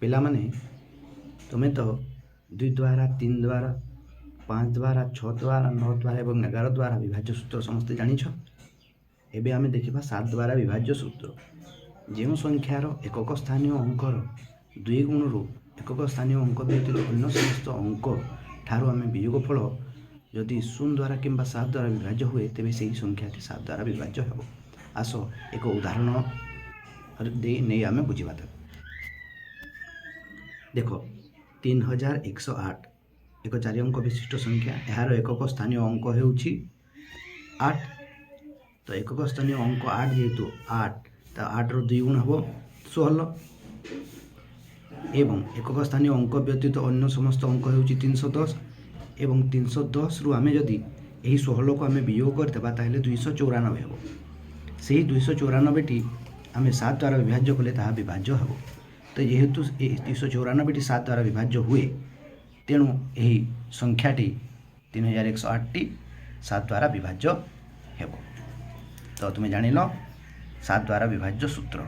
ପିଲାମାନେ ତୁମେ ତ 2 ଦ୍ୱାରା 3 ଦ୍ୱାରା 5 ଦ୍ୱାରା 6 ଦ୍ୱାରା 9 ଦ୍ୱାରା ଏବଂ 11 ଦ୍ୱାରା ବିଭାଜ୍ୟ ସୂତ୍ର ସମସ୍ତେ ଜାଣିଛ। ଏବେ ଆମେ ଦେଖିବା 7 ଦ୍ୱାରା ବିଭାଜ୍ୟ ସୂତ୍ର। ଯେଉଁ ସଂଖ୍ୟାର ଏକକ ସ୍ଥାନୀୟ ଅଙ୍କର 2 ଗୁଣରୁ ଏକକ ସ୍ଥାନୀୟ ଅଙ୍କ ବ୍ୟତୀତ ଅନ୍ୟ ସମସ୍ତ ଅଙ୍କ ଠାରୁ ଆମେ ବିଯୋଗଫଳ ଯଦି 0 ଦ୍ୱାରା କିମ୍ବା 7 ଦ୍ୱାରା ବିଭାଜ୍ୟ ହୁଏ ତେବେ ସେହି ସଂଖ୍ୟାଟି 7 ଦ୍ୱାରା ବିଭାଜ୍ୟ ହେବ। ଆସ ଏକ ଉଦାହରଣ ନେଇ ଆମେ ବୁଝିବା। ଦେଖ 3108 ଏକ 4 ଅଙ୍କ ବିଶିଷ୍ଟ ସଂଖ୍ୟା। ଏହାର ଏକକ ସ୍ଥାନୀୟ ଅଙ୍କ ହେଉଛି 8। ତ ଏକକ ସ୍ଥାନୀୟ ଅଙ୍କ 8 ଯେହେତୁ 8 ତ 8ର 2 ଗୁଣ ହେବ 16 ଏବଂ ଏକକ ସ୍ଥାନୀୟ ଅଙ୍କ ବ୍ୟତୀତ ଅନ୍ୟ ସମସ୍ତ ଅଙ୍କ ହେଉଛି 310 ଏବଂ 310ରୁ ଆମେ ଯଦି ଏହି 16କୁ ଆମେ ବିଯୋଗ କରିଦେବା ତାହେଲେ 294 ହେବ। ସେହି 294ଟି ଆମେ 7 ଦ୍ୱାରା ବିଭାଜ୍ୟ କଲେ ତାହା ବିଭାଜ୍ୟ ହେବ। ତ ଯେହେତୁ ଏହି 294ଟି 7 ଦ୍ୱାରା ବିଭାଜ୍ୟ ହୁଏ ତେଣୁ ଏହି ସଂଖ୍ୟାଟି 3108ଟି 7 ଦ୍ୱାରା ବିଭାଜ୍ୟ ହେବ। ତ ତୁମେ ଜାଣିଲ 7 ଦ୍ୱାରା ବିଭାଜ୍ୟ ସୂତ୍ର।